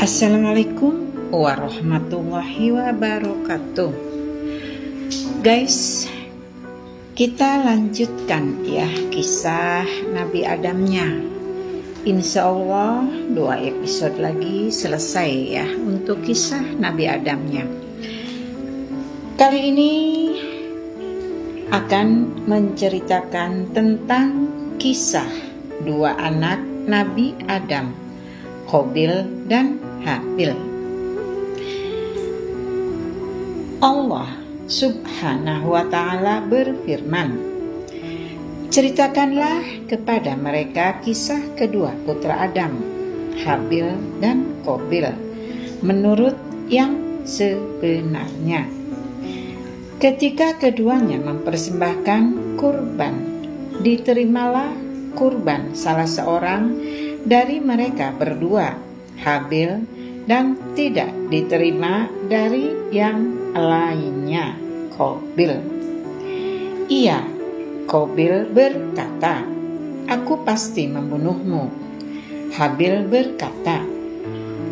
Assalamualaikum warahmatullahi wabarakatuh. Guys, kita lanjutkan ya kisah Nabi Adamnya. Insya Allah 2 episode lagi selesai ya untuk kisah Nabi Adamnya. Kali ini akan menceritakan tentang kisah 2 anak Nabi Adam, Qabil dan Habil. Allah Subhanahu wa ta'ala berfirman, ceritakanlah kepada mereka kisah kedua putra Adam, Habil dan Qabil, menurut yang sebenarnya. Ketika keduanya mempersembahkan kurban, diterimalah kurban salah seorang dari mereka berdua, Habil, dan tidak diterima dari yang lainnya, Qabil. Ia, Qabil, berkata, "Aku pasti membunuhmu." Habil berkata,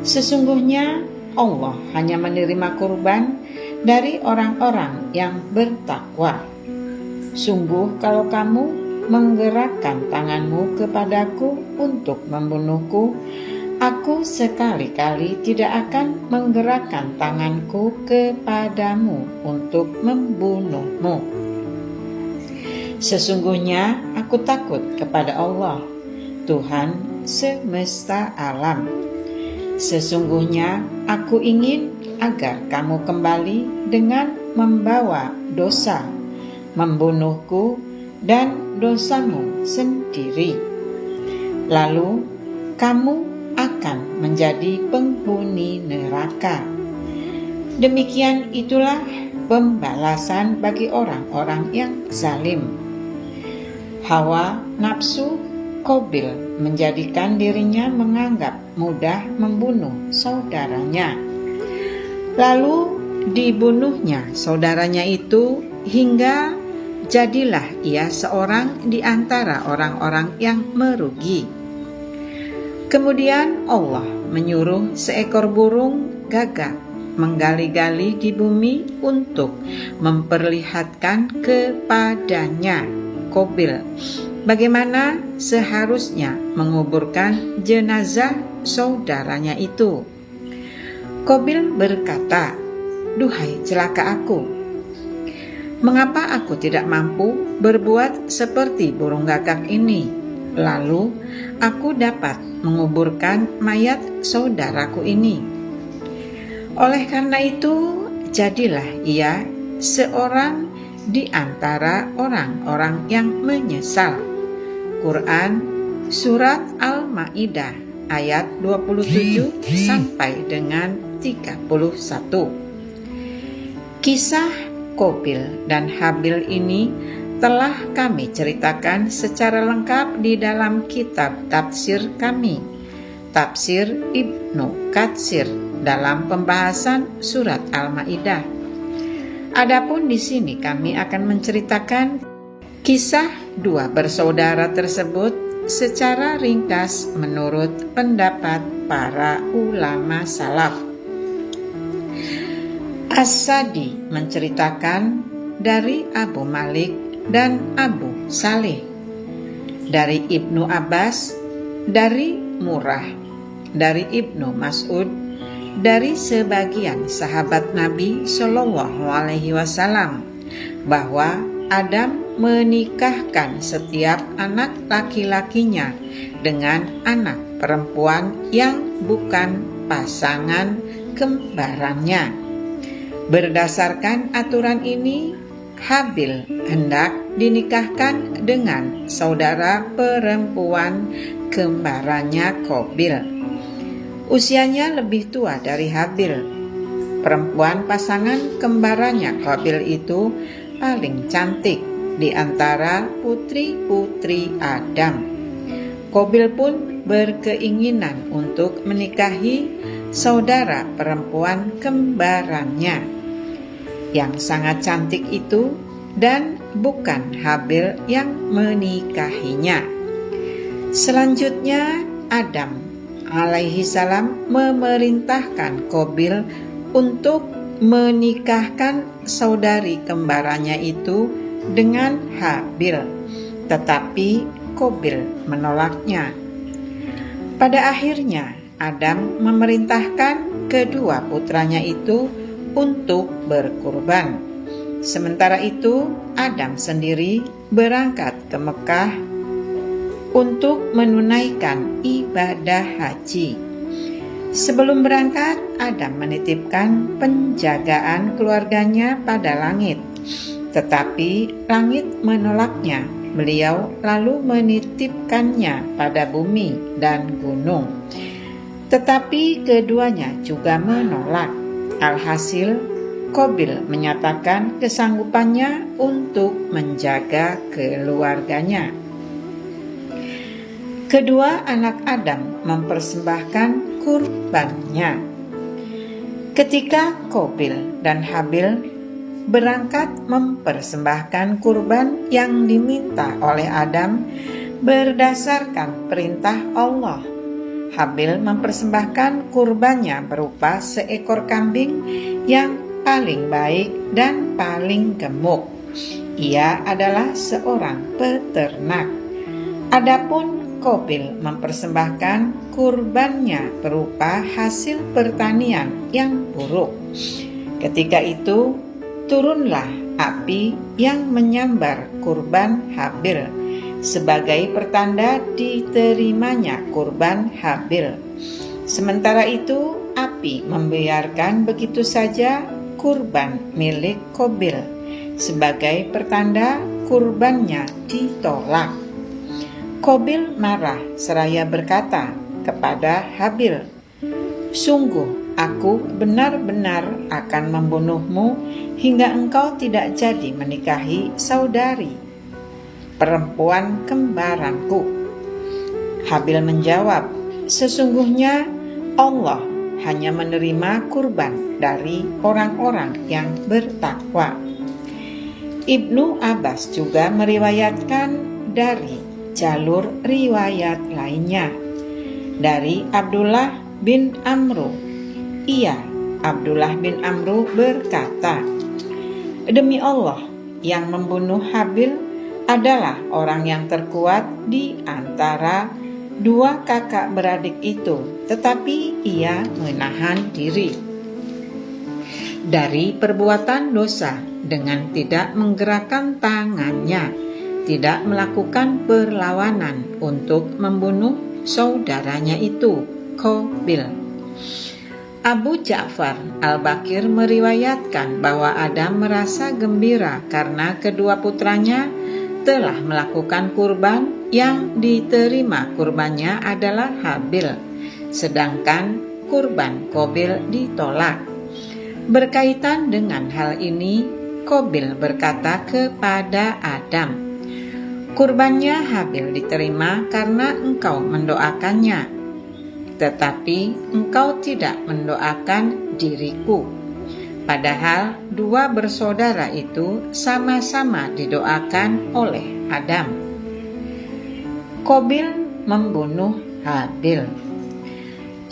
"Sesungguhnya Allah hanya menerima kurban dari orang-orang yang bertakwa. Sungguh kalau kamu menggerakkan tanganmu kepadaku untuk membunuhku, aku sekali-kali tidak akan menggerakkan tanganku kepadamu untuk membunuhmu. Sesungguhnya aku takut kepada Allah, Tuhan semesta alam. Sesungguhnya aku ingin agar kamu kembali dengan membawa dosa, membunuhku dan dosamu sendiri. Lalu kamu akan menjadi penghuni neraka. Demikian itulah pembalasan bagi orang-orang yang zalim." Hawa nafsu Qabil menjadikan dirinya menganggap mudah membunuh saudaranya. Lalu dibunuhnya saudaranya itu hingga jadilah ia seorang di antara orang-orang yang merugi. Kemudian Allah menyuruh seekor burung gagak menggali-gali di bumi untuk memperlihatkan kepadanya, Qabil, bagaimana seharusnya menguburkan jenazah saudaranya itu. Qabil berkata, "Duhai celaka aku, mengapa aku tidak mampu berbuat seperti burung gagak ini, lalu aku dapat menguburkan mayat saudaraku ini?" Oleh karena itu, jadilah ia seorang di antara orang-orang yang menyesal. Quran Surat Al-Ma'idah ayat 27 sampai dengan 31. Kisah Qabil dan Habil ini telah kami ceritakan secara lengkap di dalam kitab tafsir kami, Tafsir Ibnu Katsir, dalam pembahasan surat Al-Maidah. Adapun di sini kami akan menceritakan kisah 2 bersaudara tersebut secara ringkas menurut pendapat para ulama salaf. As-Sadi menceritakan dari Abu Malik dan Abu Saleh, dari Ibnu Abbas, dari Murrah, dari Ibnu Mas'ud, dari sebagian sahabat Nabi Shallallahu Alaihi Wasallam, bahwa Adam menikahkan setiap anak laki-lakinya dengan anak perempuan yang bukan pasangan kembarannya. Berdasarkan aturan ini, Habil hendak dinikahkan dengan saudara perempuan kembarannya Qabil. Usianya lebih tua dari Habil. Perempuan pasangan kembarannya Qabil itu paling cantik di antara putri-putri Adam. Qabil pun berkeinginan untuk menikahi saudara perempuan kembarannya yang sangat cantik itu, dan bukan Habil yang menikahinya. Selanjutnya Adam alaihi salam memerintahkan Qabil untuk menikahkan saudari kembarannya itu dengan Habil, tetapi Qabil menolaknya. Pada akhirnya Adam memerintahkan kedua putranya itu untuk berkurban. Sementara itu Adam sendiri berangkat ke Mekah untuk menunaikan ibadah haji. Sebelum berangkat, Adam menitipkan penjagaan keluarganya pada langit, tetapi langit menolaknya. Beliau lalu menitipkannya pada bumi dan gunung, tetapi keduanya juga menolak. Alhasil, Qabil menyatakan kesanggupannya untuk menjaga keluarganya. Kedua anak Adam mempersembahkan kurbannya. Ketika Qabil dan Habil berangkat mempersembahkan kurban yang diminta oleh Adam berdasarkan perintah Allah, Habil mempersembahkan kurbannya berupa seekor kambing yang paling baik dan paling gemuk. Ia adalah seorang peternak. Adapun Qabil mempersembahkan kurbannya berupa hasil pertanian yang buruk. Ketika itu turunlah api yang menyambar kurban Habil sebagai pertanda diterimanya kurban Habil. Sementara itu api membiarkan begitu saja kurban milik Qabil sebagai pertanda kurbannya ditolak. Qabil marah seraya berkata kepada Habil, "Sungguh aku benar-benar akan membunuhmu hingga engkau tidak jadi menikahi saudari perempuan kembaranku." Habil menjawab, "Sesungguhnya Allah hanya menerima kurban dari orang-orang yang bertakwa." Ibnu Abbas juga meriwayatkan dari jalur riwayat lainnya dari Abdullah bin Amru. Abdullah bin Amru berkata, "Demi Allah, yang membunuh Habil adalah orang yang terkuat di antara dua kakak beradik itu, tetapi ia menahan diri dari perbuatan dosa dengan tidak menggerakkan tangannya, tidak melakukan perlawanan untuk membunuh saudaranya itu, Qabil." Abu Ja'far Al-Baqir meriwayatkan bahwa Adam merasa gembira karena kedua putranya telah melakukan kurban yang diterima kurbannya adalah Habil, sedangkan kurban Qabil ditolak. Berkaitan dengan hal ini, Qabil berkata kepada Adam, "Kurbannya Habil diterima karena engkau mendoakannya, tetapi engkau tidak mendoakan diriku. Padahal dua bersaudara itu sama-sama didoakan oleh Adam." Qabil membunuh Habil.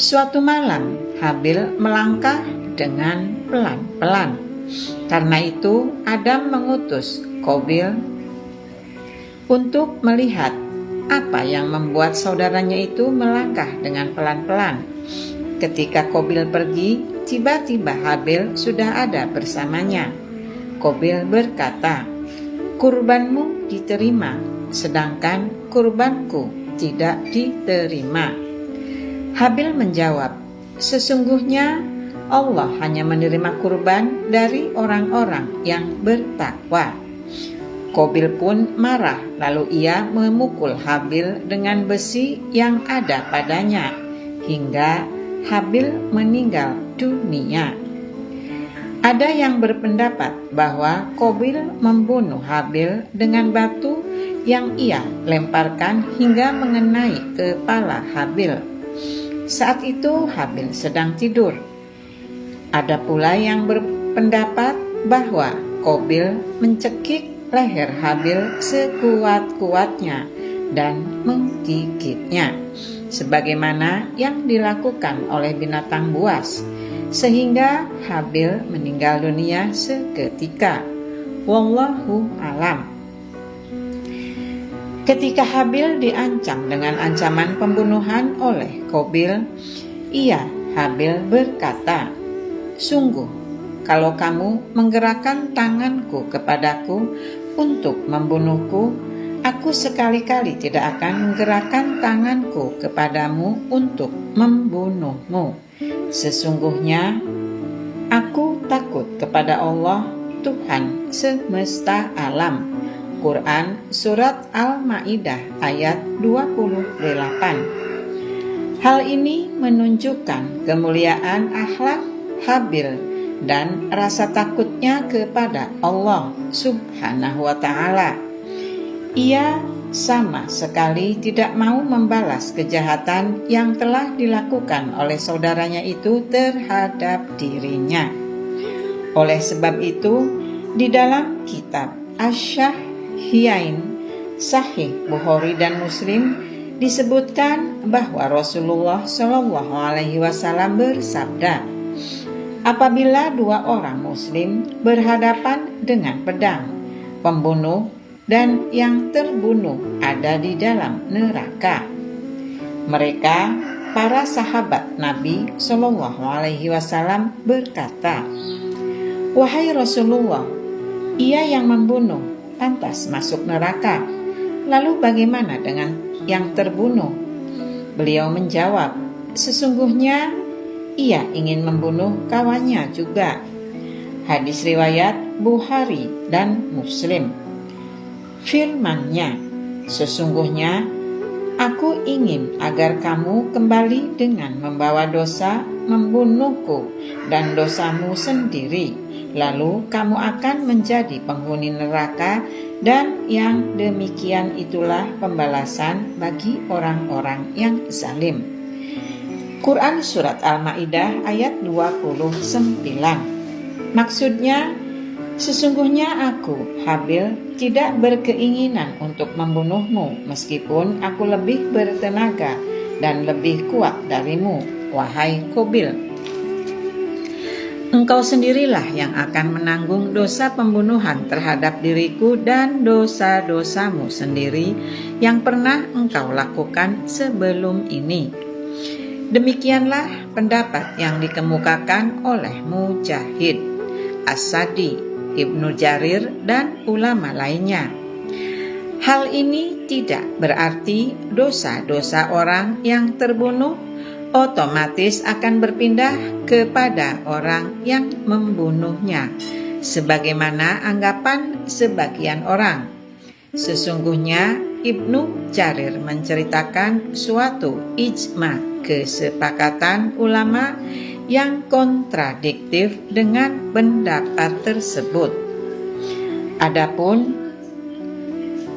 Suatu malam, Habil melangkah dengan pelan-pelan. Karena itu, Adam mengutus Qabil untuk melihat apa yang membuat saudaranya itu melangkah dengan pelan-pelan. Ketika Qabil pergi, tiba-tiba Habil sudah ada bersamanya. Qabil berkata, "Kurbanmu diterima, sedangkan kurbanku tidak diterima." Habil menjawab, "Sesungguhnya Allah hanya menerima kurban dari orang-orang yang bertakwa." Qabil pun marah, lalu ia memukul Habil dengan besi yang ada padanya, hingga Habil meninggal dunia. Ada yang berpendapat bahwa Qabil membunuh Habil dengan batu yang ia lemparkan hingga mengenai kepala Habil. Saat itu Habil sedang tidur. Ada pula yang berpendapat bahwa Qabil mencekik leher Habil sekuat-kuatnya dan menggigitnya. sebagaimana yang dilakukan oleh binatang buas, sehingga Habil meninggal dunia seketika. Wallahu alam. Ketika Habil diancam dengan ancaman pembunuhan oleh Qabil, Habil berkata, "Sungguh, kalau kamu menggerakkan tanganku kepadaku untuk membunuhku, aku sekali-kali tidak akan menggerakkan tanganku kepadamu untuk membunuhmu. Sesungguhnya aku takut kepada Allah, Tuhan semesta alam." Quran Surat Al-Ma'idah ayat 28. Hal ini menunjukkan kemuliaan akhlak Habil dan rasa takutnya kepada Allah Subhanahu wa ta'ala. Ia sama sekali tidak mau membalas kejahatan yang telah dilakukan oleh saudaranya itu terhadap dirinya. Oleh sebab itu, di dalam kitab Asy-Syahihain, Sahih Bukhari dan Muslim, disebutkan bahwa Rasulullah Shallallahu Alaihi Wasallam bersabda, "Apabila dua orang Muslim berhadapan dengan pedang, pembunuh dan yang terbunuh ada di dalam neraka. Mereka, para sahabat Nabi Shallallahu Alaihi Wasallam berkata, "Wahai Rasulullah, ia yang membunuh pantas masuk neraka. Lalu bagaimana dengan yang terbunuh?" Beliau menjawab, "Sesungguhnya ia ingin membunuh kawannya juga." Hadis riwayat Bukhari dan Muslim. Firman-Nya, "Sesungguhnya aku ingin agar kamu kembali dengan membawa dosa membunuhku dan dosamu sendiri, lalu kamu akan menjadi penghuni neraka, dan yang demikian itulah pembalasan bagi orang-orang yang zalim." Quran Surat Al-Ma'idah ayat 29. Maksudnya, sesungguhnya aku, Habil, tidak berkeinginan untuk membunuhmu, meskipun aku lebih bertenaga dan lebih kuat darimu, wahai Qabil. Engkau sendirilah yang akan menanggung dosa pembunuhan terhadap diriku dan dosa-dosamu sendiri yang pernah engkau lakukan sebelum ini. Demikianlah pendapat yang dikemukakan oleh Mujahid, As-Sadi, Ibnu Jarir, dan ulama lainnya. Hal ini tidak berarti dosa-dosa orang yang terbunuh otomatis akan berpindah kepada orang yang membunuhnya, sebagaimana anggapan sebagian orang. Sesungguhnya Ibnu Jarir menceritakan suatu ijma, kesepakatan ulama yang kontradiktif dengan pendapat tersebut. Adapun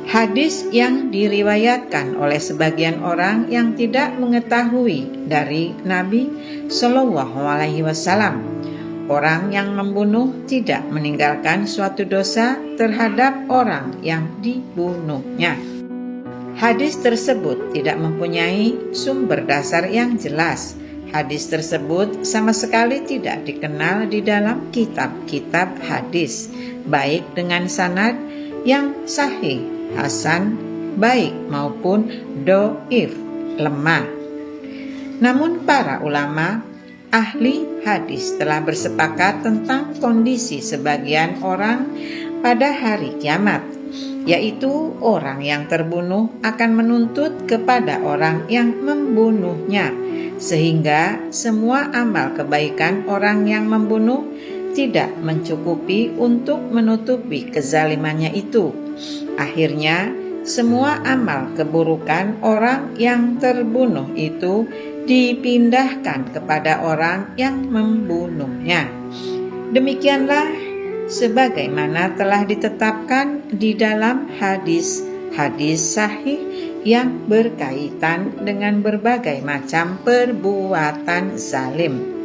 hadis yang diriwayatkan oleh sebagian orang yang tidak mengetahui dari Nabi Shallallahu Alaihi Wasallam, orang yang membunuh tidak meninggalkan suatu dosa terhadap orang yang dibunuhnya. Hadis tersebut tidak mempunyai sumber dasar yang jelas. Hadis tersebut sama sekali tidak dikenal di dalam kitab-kitab hadis, baik dengan sanad yang sahih, hasan, baik maupun doif, lemah. Namun para ulama ahli hadis telah bersepakat tentang kondisi sebagian orang pada hari kiamat, yaitu orang yang terbunuh akan menuntut kepada orang yang membunuhnya, sehingga semua amal kebaikan orang yang membunuh tidak mencukupi untuk menutupi kezalimannya itu. Akhirnya, semua amal keburukan orang yang terbunuh itu dipindahkan kepada orang yang membunuhnya. Demikianlah sebagaimana telah ditetapkan di dalam hadis-hadis sahih yang berkaitan dengan berbagai macam perbuatan zalim.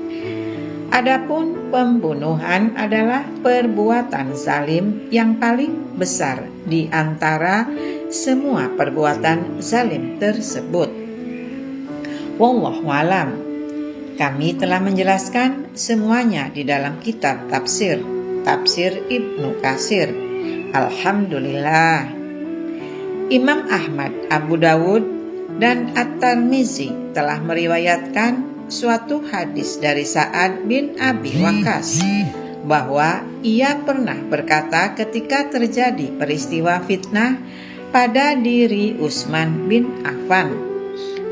Adapun pembunuhan adalah perbuatan zalim yang paling besar di antara semua perbuatan zalim tersebut. Wallahu alam. Kami telah menjelaskan semuanya di dalam kitab tafsir Ibnu Katsir. Alhamdulillah. Imam Ahmad, Abu Dawud, dan At-Tirmizi telah meriwayatkan suatu hadis dari Sa'ad bin Abi Waqqas bahwa ia pernah berkata ketika terjadi peristiwa fitnah pada diri Utsman bin Affan,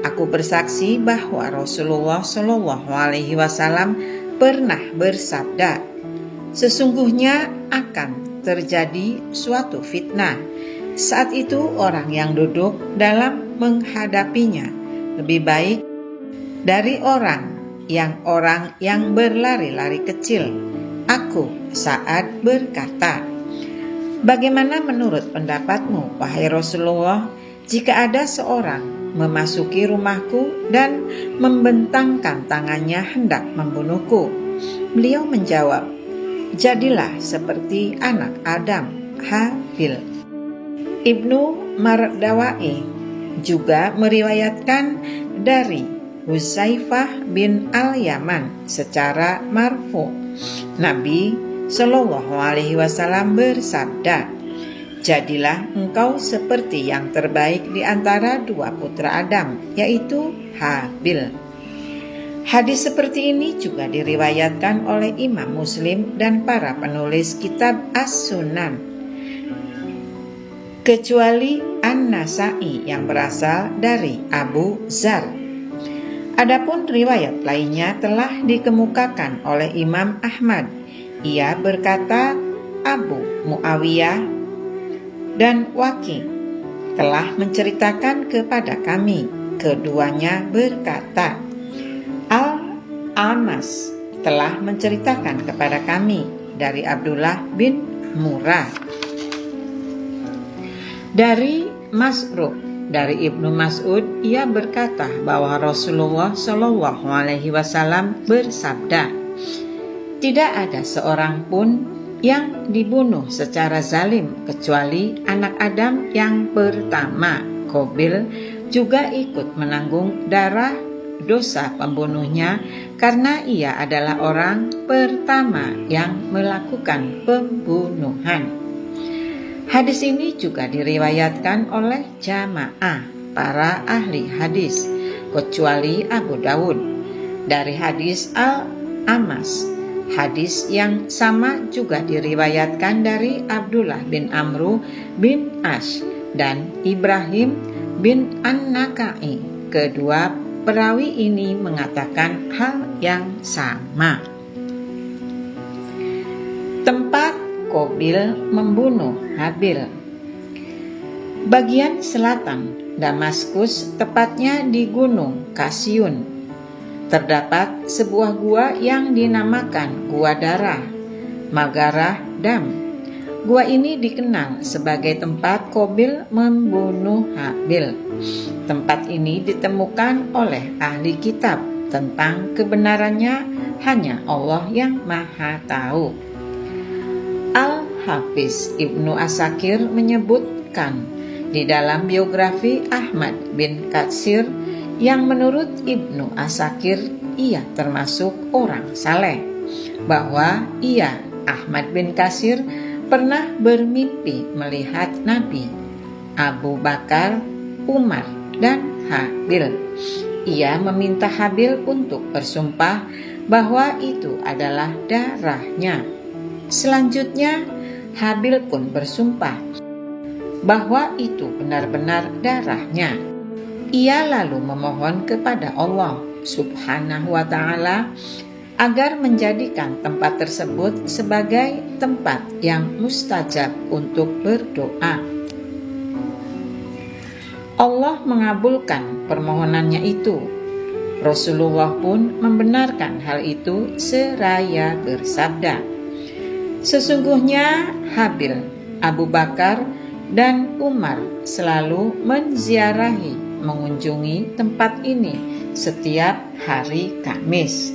"Aku bersaksi bahwa Rasulullah Shallallahu Alaihi Wasallam pernah bersabda, sesungguhnya akan terjadi suatu fitnah. Saat itu orang yang duduk dalam menghadapinya lebih baik dari orang yang berlari-lari kecil." Aku, Sa'ad, berkata, "Bagaimana menurut pendapatmu, wahai Rasulullah, jika ada seorang memasuki rumahku dan membentangkan tangannya hendak membunuhku?" Beliau menjawab, "Jadilah seperti anak Adam, Habil." Ibnu Mardawai juga meriwayatkan dari Hudzaifah bin Al-Yaman secara marfu, Nabi Shallallahu Alaihi Wasallam bersabda, "Jadilah engkau seperti yang terbaik di antara dua putra Adam, yaitu Habil." Hadis seperti ini juga diriwayatkan oleh Imam Muslim dan para penulis kitab As-Sunan, kecuali An-Nasa'i yang berasal dari Abu Dzar. Adapun riwayat lainnya telah dikemukakan oleh Imam Ahmad. Ia berkata, Abu Muawiyah dan Waqi telah menceritakan kepada kami. Keduanya berkata, Al-Amas telah menceritakan kepada kami dari Abdullah bin Murrah. Dari Masruq dari Ibnu Mas'ud, ia berkata bahwa Rasulullah Shallallahu Alaihi Wasallam bersabda, "Tidak ada seorang pun yang dibunuh secara zalim kecuali anak Adam yang pertama. Qabil juga ikut menanggung darah dosa pembunuhnya karena ia adalah orang pertama yang melakukan pembunuhan." Hadis ini juga diriwayatkan oleh jamaah para ahli hadis, kecuali Abu Dawud. Dari hadis Al-Amas, hadis yang sama juga diriwayatkan dari Abdullah bin Amru bin Ash dan Ibrahim bin An-Nakai. Kedua perawi ini mengatakan hal yang sama. Tempat Qabil membunuh Habil. Bagian selatan Damaskus, tepatnya di Gunung Kasyun, terdapat sebuah gua yang dinamakan Gua Darah, Magarah Dam. Gua ini dikenal sebagai tempat Qabil membunuh Habil. Tempat ini ditemukan oleh ahli kitab. Tentang kebenarannya hanya Allah yang Maha Tahu. Al-Hafiz Ibnu Asakir menyebutkan di dalam biografi Ahmad bin Katsir yang menurut Ibnu Asakir ia termasuk orang saleh, bahwa ia, Ahmad bin Katsir, pernah bermimpi melihat Nabi, Abu Bakar, Umar, dan Habil. Ia meminta Habil untuk bersumpah bahwa itu adalah darahnya. Selanjutnya, Habil pun bersumpah bahwa itu benar-benar darahnya. Ia lalu memohon kepada Allah Subhanahu wa Ta'ala agar menjadikan tempat tersebut sebagai tempat yang mustajab untuk berdoa. Allah mengabulkan permohonannya itu. Rasulullah pun membenarkan hal itu seraya bersabda, "Sesungguhnya Habil, Abu Bakar, dan Umar selalu menziarahi, mengunjungi tempat ini setiap hari Kamis."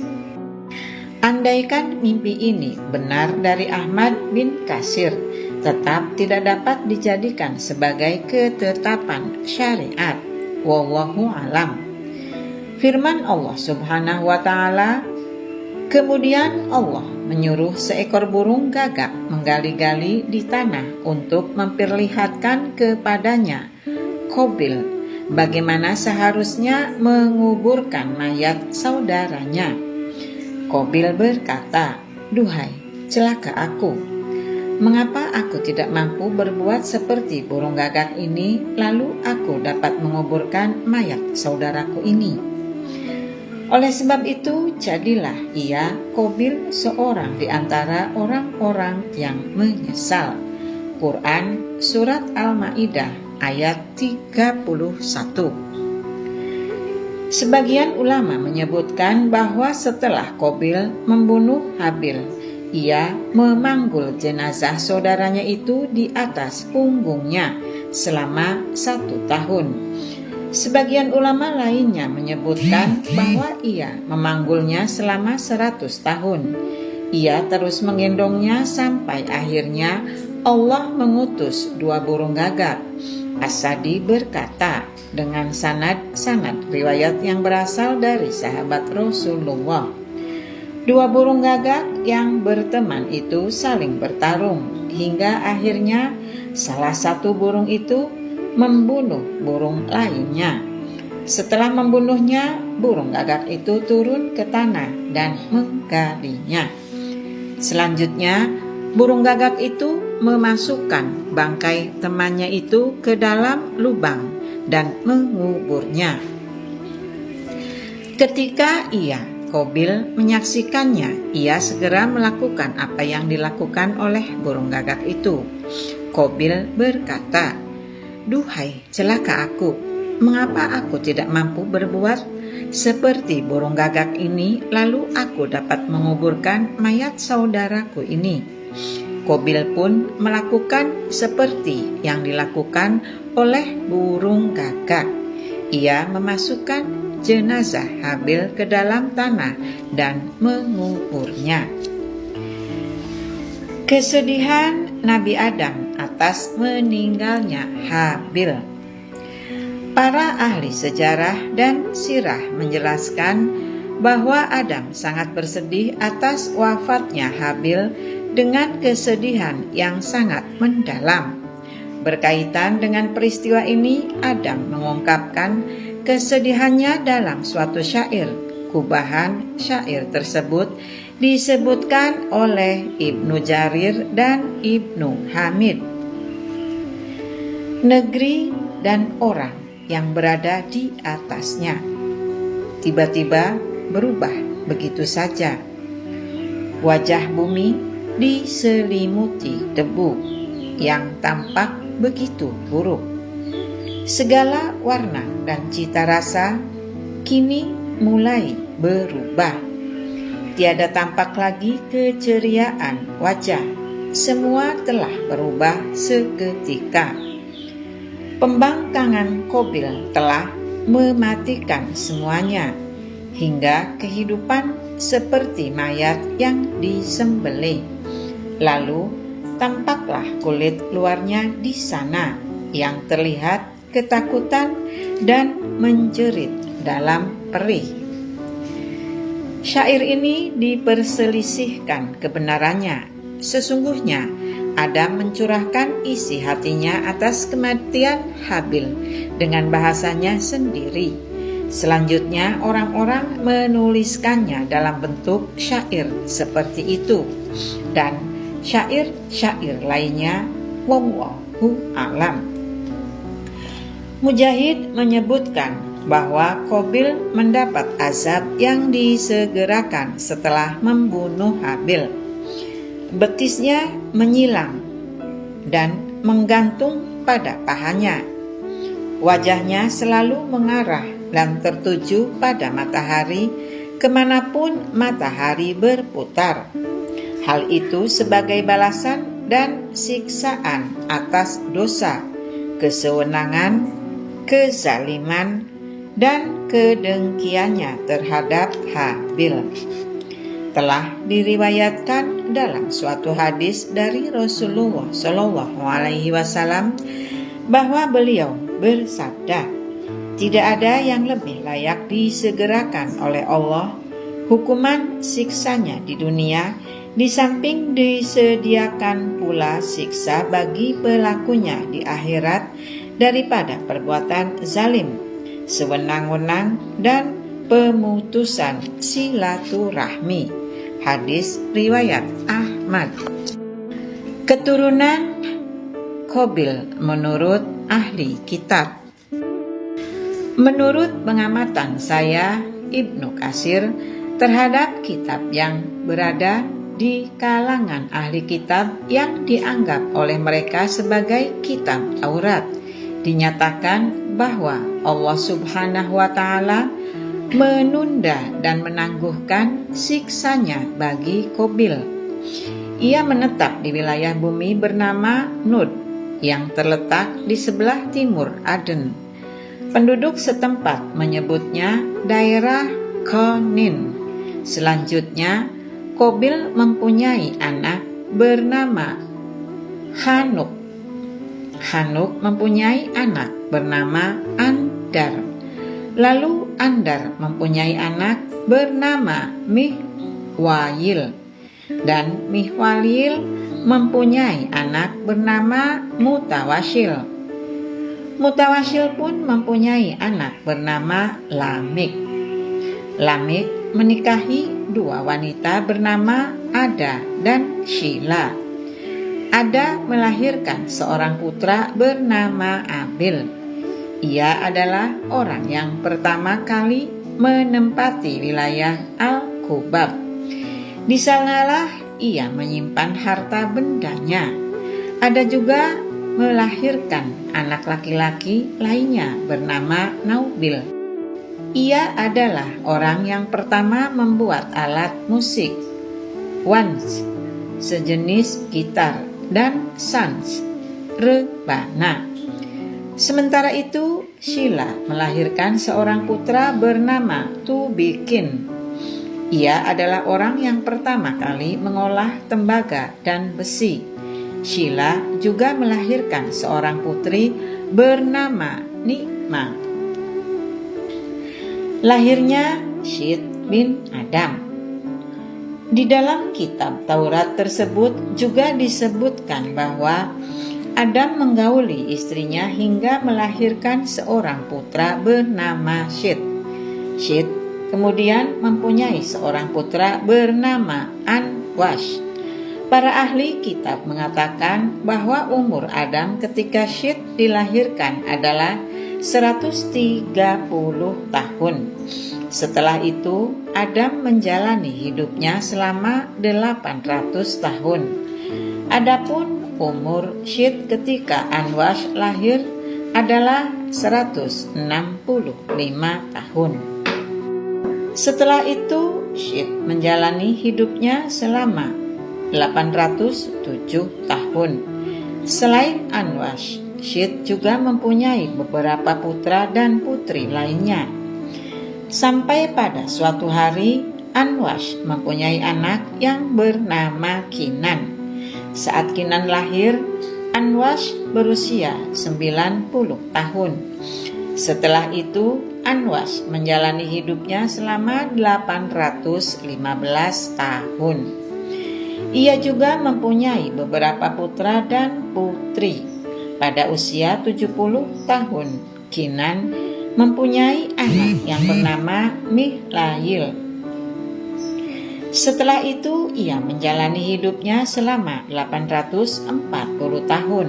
Andaikan mimpi ini benar dari Ahmad bin Katsir, tetap tidak dapat dijadikan sebagai ketetapan syariat. Wallahu alam. Firman Allah Subhanahu wa Ta'ala, kemudian Allah menyuruh seekor burung gagak menggali-gali di tanah untuk memperlihatkan kepadanya Qabil bagaimana seharusnya menguburkan mayat saudaranya. Qabil berkata, "Duhai, celaka aku. Mengapa aku tidak mampu berbuat seperti burung gagak ini, lalu aku dapat menguburkan mayat saudaraku ini?" Oleh sebab itu, jadilah ia Qabil seorang di antara orang-orang yang menyesal. Quran Surat Al-Ma'idah ayat 31. Sebagian ulama menyebutkan bahwa setelah Qabil membunuh Habil, ia memanggul jenazah saudaranya itu di atas punggungnya selama 1 tahun. Sebagian ulama lainnya menyebutkan bahwa ia memanggulnya selama 100 tahun. Ia terus menggendongnya sampai akhirnya Allah mengutus 2 burung gagak. As-Sadi berkata dengan sanad riwayat yang berasal dari sahabat Rasulullah. 2 burung gagak yang berteman itu saling bertarung hingga akhirnya salah satu burung itu membunuh burung lainnya. Setelah membunuhnya, burung gagak itu turun ke tanah dan menggalinya. Selanjutnya, burung gagak itu memasukkan bangkai temannya itu ke dalam lubang dan menguburnya. Ketika Qabil menyaksikannya, ia segera melakukan apa yang dilakukan oleh burung gagak itu. Qabil berkata, "Duhai, celaka aku. Mengapa aku tidak mampu berbuat seperti burung gagak ini, lalu aku dapat menguburkan mayat saudaraku ini?" Qabil pun melakukan seperti yang dilakukan oleh burung gagak. Ia memasukkan jenazah Habil ke dalam tanah dan menguburnya. Kesedihan Nabi Adam atas meninggalnya Habil. Para ahli sejarah dan sirah menjelaskan bahwa Adam sangat bersedih atas wafatnya Habil dengan kesedihan yang sangat mendalam. Berkaitan dengan peristiwa ini, Adam mengungkapkan kesedihannya dalam suatu syair. Kubahan syair tersebut disebutkan oleh Ibnu Jarir dan Ibnu Hamid. Negeri dan orang yang berada di atasnya tiba-tiba berubah begitu saja. Wajah bumi diselimuti debu yang tampak begitu buruk. Segala warna dan cita rasa kini mulai berubah. Tiada tampak lagi keceriaan wajah. Semua telah berubah seketika. Pembangkangan Qabil telah mematikan semuanya, hingga kehidupan seperti mayat yang disembelih. Lalu tampaklah kulit luarnya di sana yang terlihat ketakutan dan menjerit dalam perih. Syair ini diperselisihkan kebenarannya. Sesungguhnya Adam mencurahkan isi hatinya atas kematian Habil dengan bahasanya sendiri. Selanjutnya orang-orang menuliskannya dalam bentuk syair seperti itu dan syair-syair lainnya. Wallahu a'lam. Mujahid menyebutkan bahwa Qabil mendapat azab yang disegerakan setelah membunuh Habil. Betisnya menyilang dan menggantung pada pahanya. Wajahnya selalu mengarah dan tertuju pada matahari kemanapun matahari berputar. Hal itu sebagai balasan dan siksaan atas dosa, kesewenangan, kezaliman, dan kedengkiannya terhadap Habil. Telah diriwayatkan dalam suatu hadis dari Rasulullah SAW bahwa beliau bersabda, Tidak ada yang lebih layak disegerakan oleh Allah hukuman siksanya di dunia, di samping disediakan pula siksa bagi pelakunya di akhirat daripada perbuatan zalim, sewenang-wenang, dan pemutusan silaturahmi. Hadis riwayat Ahmad. Keturunan Qabil menurut ahli kitab. Menurut pengamatan saya, Ibnu Katsir, terhadap kitab yang berada di kalangan ahli kitab yang dianggap oleh mereka sebagai kitab Taurat, dinyatakan bahwa Allah Subhanahu wa Ta'ala menunda dan menangguhkan siksanya bagi Qabil. Ia menetap di wilayah bumi bernama Nud yang terletak di sebelah timur Aden. Penduduk setempat menyebutnya daerah Qonin. Selanjutnya, Qabil mempunyai anak bernama Hanuk. Hanuk mempunyai anak bernama Andar. Lalu Andar mempunyai anak bernama Mihwayil. Dan Mihwayil mempunyai anak bernama Mutawasyil. Mutawasyil pun mempunyai anak bernama Lamik. Lamik menikahi dua wanita bernama Ada dan Shila. Ada melahirkan seorang putra bernama Abil. Ia adalah orang yang pertama kali menempati wilayah Al-Qubab. Di sanalah ia menyimpan harta bendanya. Ada juga melahirkan anak laki-laki lainnya bernama Naubil. Ia adalah orang yang pertama membuat alat musik, wans, sejenis gitar, dan sans, rebana. Sementara itu, Shila melahirkan seorang putra bernama Tubikin. Ia adalah orang yang pertama kali mengolah tembaga dan besi. Shila juga melahirkan seorang putri bernama Nikma. Lahirnya Syed bin Adam. Di dalam kitab Taurat tersebut juga disebutkan bahwa Adam menggauli istrinya hingga melahirkan seorang putra bernama Syed. Syed kemudian mempunyai seorang putra bernama Anwash. Para ahli kitab mengatakan bahwa umur Adam ketika Syed dilahirkan adalah 130 tahun. Setelah itu, Adam menjalani hidupnya selama 800 tahun. Adapun umur Syed ketika Anwash lahir adalah 165 tahun. Setelah itu, Syed menjalani hidupnya selama 807 tahun. Selain Anwash, Syed juga mempunyai beberapa putra dan putri lainnya. Sampai pada suatu hari, Anwash mempunyai anak yang bernama Kinan. Saat Kinan lahir, Anwash berusia 90 tahun. Setelah itu, Anwash menjalani hidupnya selama 815 tahun. Ia juga mempunyai beberapa putra dan putri. Pada usia 70 tahun, Kinan mempunyai anak yang bernama Mihlayil. Setelah itu, ia menjalani hidupnya selama 840 tahun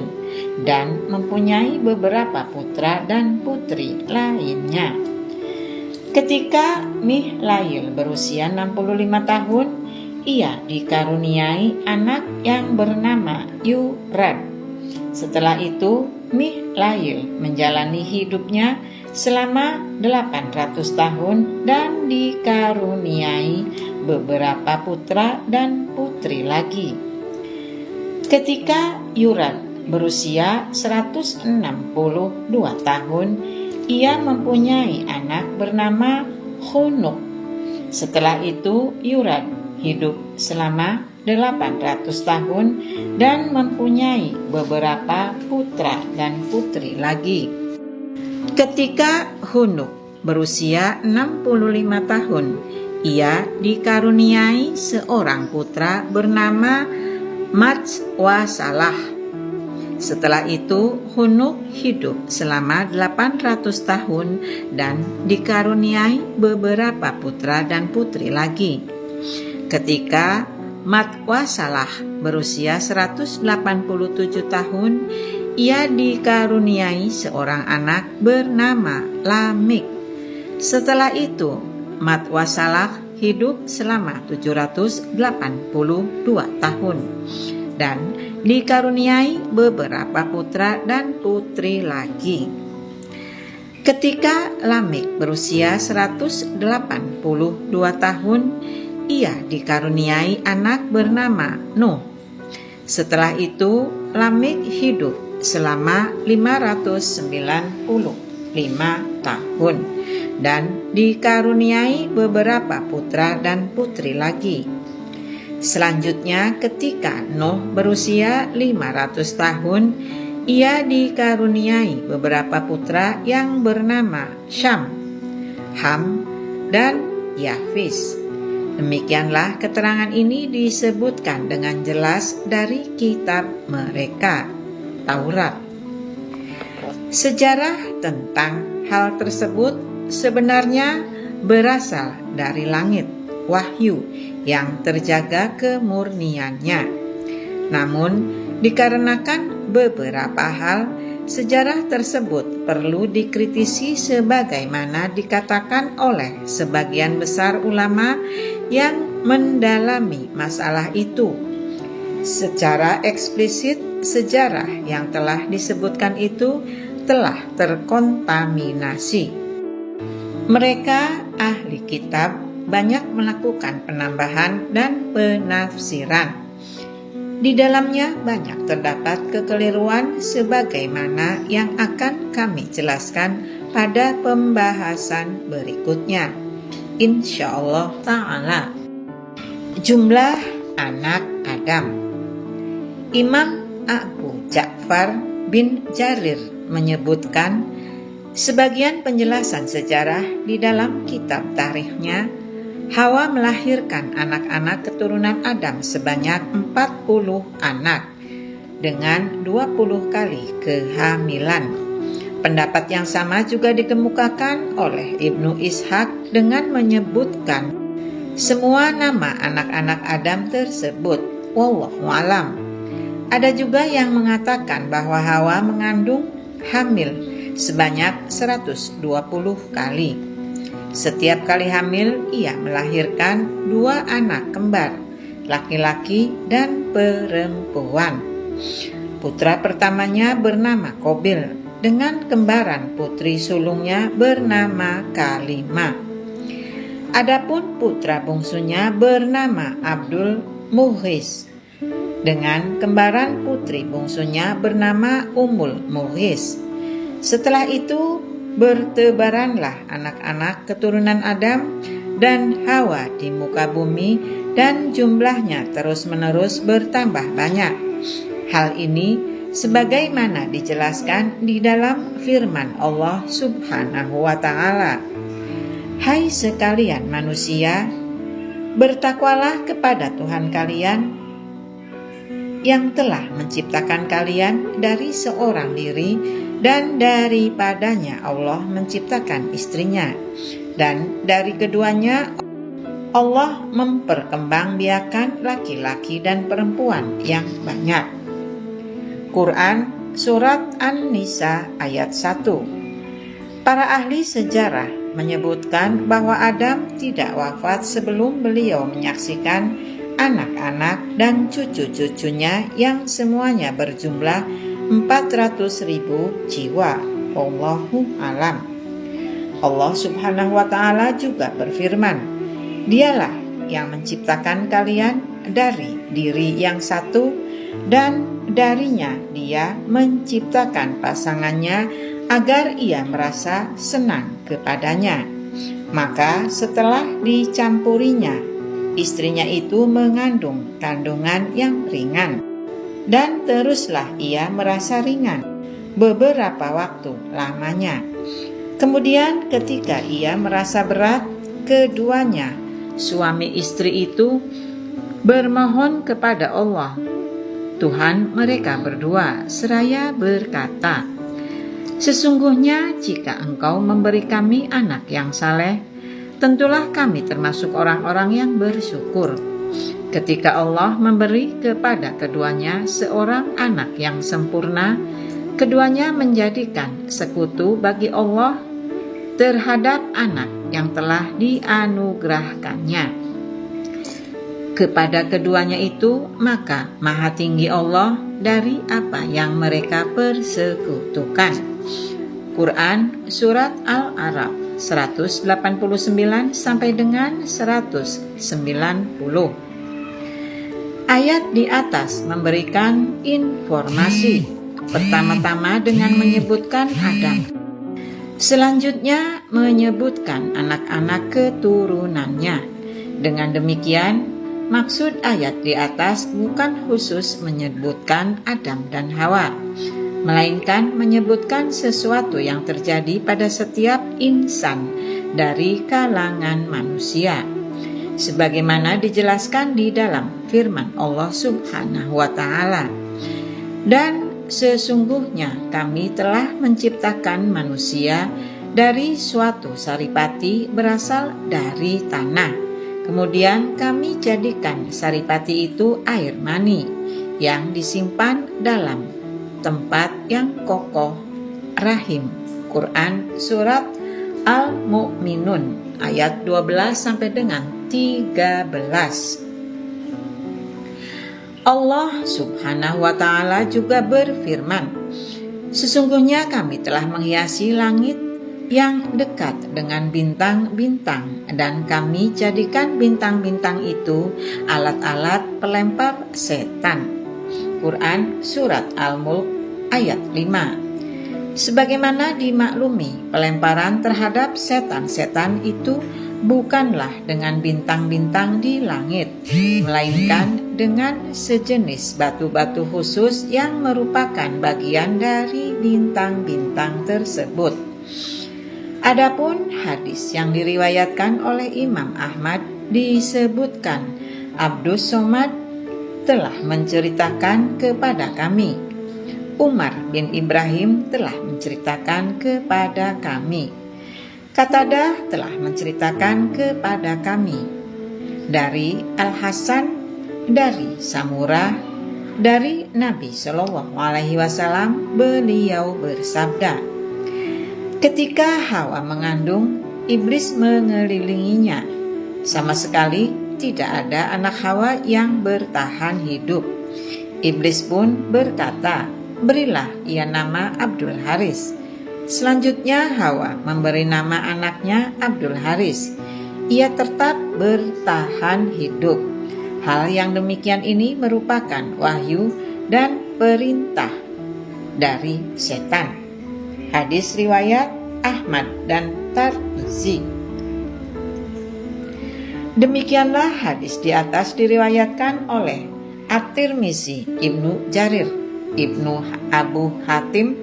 dan mempunyai beberapa putra dan putri lainnya. Ketika Mihlayil berusia 65 tahun, ia dikaruniai anak yang bernama Yurad. Setelah itu, Mihlayil menjalani hidupnya selama 800 tahun dan dikaruniai beberapa putra dan putri lagi. Ketika Yurad berusia 162 tahun, ia mempunyai anak bernama Hunuk. Setelah itu, Yurad hidup selama 800 tahun dan mempunyai beberapa putra dan putri lagi. Ketika Hunuk berusia 65 tahun, ia dikaruniai seorang putra bernama Matwasalah. Setelah itu Hunuk hidup selama 800 tahun dan dikaruniai beberapa putra dan putri lagi. Ketika Matwasalah berusia 187 tahun, ia dikaruniai seorang anak bernama Lamik. Setelah itu Matwasalah hidup selama 782 tahun dan dikaruniai beberapa putra dan putri lagi. Ketika Lamik berusia 182 tahun, ia dikaruniai anak bernama Nuh. Setelah itu Lamik hidup selama 595 tahun dan dikaruniai beberapa putra dan putri lagi. Selanjutnya ketika Nuh berusia 500 tahun, ia dikaruniai beberapa putra yang bernama Syam, Ham, dan Yafis. Demikianlah keterangan ini disebutkan dengan jelas dari kitab mereka, Taurat. Sejarah tentang hal tersebut sebenarnya berasal dari langit, wahyu yang terjaga kemurniannya. Namun, dikarenakan beberapa hal, sejarah tersebut perlu dikritisi sebagaimana dikatakan oleh sebagian besar ulama yang mendalami masalah itu. Secara eksplisit, sejarah yang telah disebutkan itu telah terkontaminasi. Mereka ahli kitab banyak melakukan penambahan dan penafsiran. Di dalamnya banyak terdapat kekeliruan sebagaimana yang akan kami jelaskan pada pembahasan berikutnya, insyaallah ta'ala. Jumlah anak Adam. Imam Abu Ja'far bin Jarir menyebutkan sebagian penjelasan sejarah di dalam kitab tarikhnya, Hawa melahirkan anak-anak keturunan Adam sebanyak 40 anak dengan 20 kali kehamilan. Pendapat yang sama juga dikemukakan oleh Ibnu Ishaq dengan menyebutkan semua nama anak-anak Adam tersebut. Wallahu alam. Ada juga yang mengatakan bahwa Hawa mengandung hamil sebanyak 120 kali. Setiap kali hamil, ia melahirkan 2 anak kembar, laki-laki dan perempuan. Putra pertamanya bernama Kobil, dengan kembaran putri sulungnya bernama Kalima. Adapun putra bungsunya bernama Abdul Mughis, dengan kembaran putri bungsunya bernama Ummul Mughis. Setelah itu, bertebaranlah anak-anak keturunan Adam dan Hawa di muka bumi dan jumlahnya terus-menerus bertambah banyak. Hal ini sebagaimana dijelaskan di dalam firman Allah Subhanahu wa ta'ala. Hai sekalian manusia, bertakwalah kepada Tuhan kalian yang telah menciptakan kalian dari seorang diri, dan daripadanya Allah menciptakan istrinya, dan dari keduanya Allah memperkembangbiakan laki-laki dan perempuan yang banyak. Quran Surat An-Nisa ayat 1. Para ahli sejarah menyebutkan bahwa Adam tidak wafat sebelum beliau menyaksikan anak-anak dan cucu-cucunya yang semuanya berjumlah 400.000 jiwa. Wallahu alam. Allah Subhanahu wa ta'ala juga berfirman, Dialah yang menciptakan kalian dari diri yang satu, dan darinya Dia menciptakan pasangannya agar ia merasa senang kepadanya. Maka setelah dicampurinya, istrinya itu mengandung kandungan yang ringan, dan teruslah ia merasa ringan beberapa waktu lamanya. Kemudian ketika ia merasa berat, keduanya suami istri itu bermohon kepada Allah, Tuhan mereka berdua, seraya berkata, "Sesungguhnya jika Engkau memberi kami anak yang saleh, tentulah kami termasuk orang-orang yang bersyukur." Ketika Allah memberi kepada keduanya seorang anak yang sempurna, keduanya menjadikan sekutu bagi Allah terhadap anak yang telah dianugerahkannya kepada keduanya itu, maka Maha Tinggi Allah dari apa yang mereka persekutukan. Quran Surat Al-A'raf 189 sampai dengan 190. Ayat di atas memberikan informasi, pertama-tama dengan menyebutkan Adam. Selanjutnya menyebutkan anak-anak keturunannya. Dengan demikian, maksud ayat di atas bukan khusus menyebutkan Adam dan Hawa, melainkan menyebutkan sesuatu yang terjadi pada setiap insan dari kalangan manusia, sebagaimana dijelaskan di dalam firman Allah Subhanahu wa Ta'ala. Dan sesungguhnya kami telah menciptakan manusia dari suatu saripati berasal dari tanah. Kemudian kami jadikan saripati itu air mani yang disimpan dalam tempat yang kokoh, rahim. Quran Surat Al-Mu'minun ayat 12 sampai dengan 13. Allah Subhanahu wa Ta'ala juga berfirman, "Sesungguhnya kami telah menghiasi langit yang dekat dengan bintang-bintang, dan kami jadikan bintang-bintang itu alat-alat pelempar setan." Quran Surat Al-Mulk ayat 5. Sebagaimana dimaklumi, pelemparan terhadap setan-setan itu bukanlah dengan bintang-bintang di langit, melainkan dengan sejenis batu-batu khusus yang merupakan bagian dari bintang-bintang tersebut. Adapun hadis yang diriwayatkan oleh Imam Ahmad disebutkan, Abdus Somad telah menceritakan kepada kami, Umar bin Ibrahim telah menceritakan kepada kami, Qatadah telah menceritakan kepada kami, dari Al-Hasan, dari Samurah, dari Nabi Shallallahu Alaihi Wasallam, beliau bersabda, ketika Hawa mengandung, iblis mengelilinginya. Sama sekali tidak ada anak Hawa yang bertahan hidup. Iblis pun berkata, "Berilah ia nama Abdul Haris." Selanjutnya Hawa memberi nama anaknya Abdul Haris. Ia tetap bertahan hidup. Hal yang demikian ini merupakan wahyu dan perintah dari setan. Hadis riwayat Ahmad dan Tirmizi. Demikianlah hadis di atas diriwayatkan oleh At-Tirmizi, Ibnu Jarir, Ibnu Abu Hatim,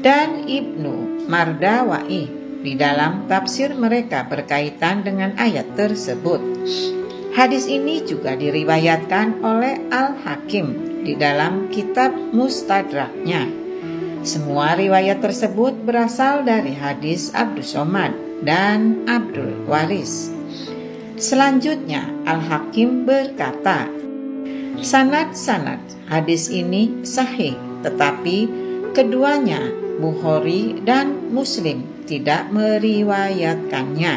dan Ibnu Mardawai di dalam tafsir mereka berkaitan dengan ayat tersebut. Hadis ini juga diriwayatkan oleh Al-Hakim di dalam kitab Mustadraknya. Semua riwayat tersebut berasal dari hadis Abdus Somad dan Abdul Waris. Selanjutnya Al-Hakim berkata, sanad-sanad hadis ini sahih, tetapi keduanya Bukhari dan Muslim tidak meriwayatkannya.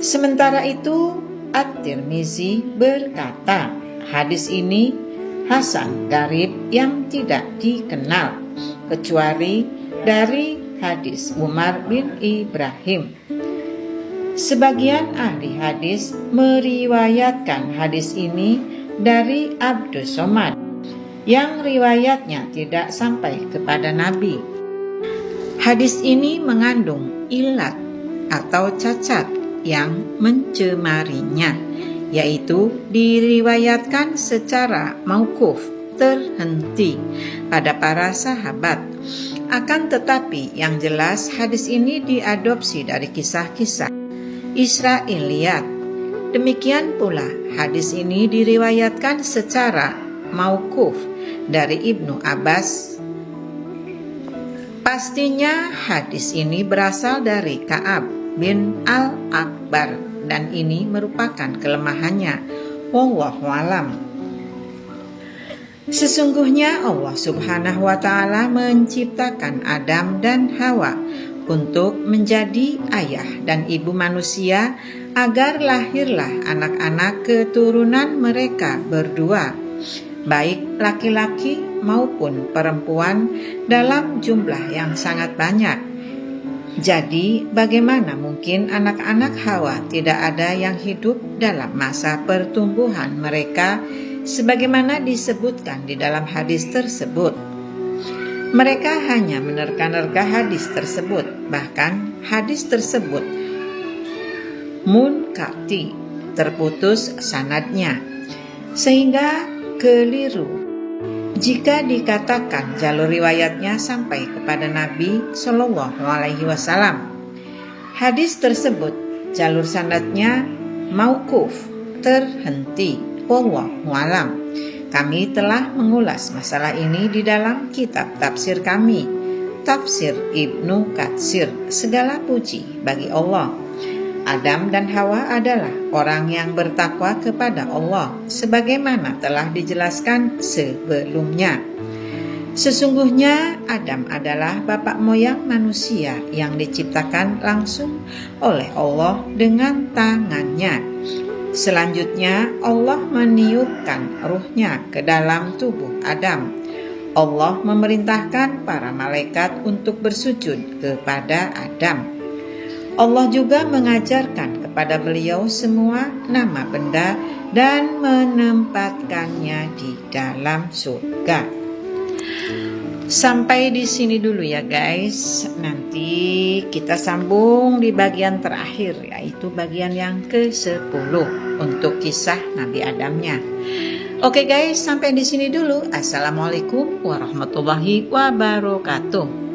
Sementara itu At-Tirmizi berkata, hadis ini hasan garib yang tidak dikenal kecuali dari hadis Umar bin Ibrahim. Sebagian ahli hadis meriwayatkan hadis ini dari Abdus Somad yang riwayatnya tidak sampai kepada Nabi. Hadis ini mengandung ilat atau cacat yang mencemarinya, yaitu diriwayatkan secara mauquf, terhenti pada para sahabat. Akan tetapi yang jelas hadis ini diadopsi dari kisah-kisah Israiliyat. Demikian pula hadis ini diriwayatkan secara mauquf dari Ibnu Abbas. Pastinya hadis ini berasal dari Ka'ab bin Al-Akbar dan ini merupakan kelemahannya. Wallahu alam. Sesungguhnya Allah Subhanahu wa Ta'ala menciptakan Adam dan Hawa untuk menjadi ayah dan ibu manusia agar lahirlah anak-anak keturunan mereka berdua, baik laki-laki maupun perempuan dalam jumlah yang sangat banyak. Jadi, bagaimana mungkin anak-anak Hawa tidak ada yang hidup dalam masa pertumbuhan mereka sebagaimana disebutkan di dalam hadis tersebut? Mereka hanya menerka-nerka hadis tersebut, bahkan hadis tersebut munkati, terputus sanadnya, sehingga keliru jika dikatakan jalur riwayatnya sampai kepada Nabi Shallallahu Alaihi Wasallam. Hadis tersebut jalur sanadnya mauquf, terhenti. Wallahu alam. Kami telah mengulas masalah ini di dalam kitab tafsir kami, Tafsir Ibnu Katsir. Segala puji bagi Allah. Adam dan Hawa adalah orang yang bertakwa kepada Allah, sebagaimana telah dijelaskan sebelumnya. Sesungguhnya Adam adalah bapak moyang manusia yang diciptakan langsung oleh Allah dengan tangannya. Selanjutnya Allah meniupkan ruhnya ke dalam tubuh Adam. Allah memerintahkan para malaikat untuk bersujud kepada Adam. Allah juga mengajarkan kepada beliau semua nama benda dan menempatkannya di dalam surga. Sampai di sini dulu ya guys. Nanti kita sambung di bagian terakhir, yaitu bagian yang ke-10 untuk kisah Nabi Adamnya. Oke guys, sampai di sini dulu. Assalamualaikum warahmatullahi wabarakatuh.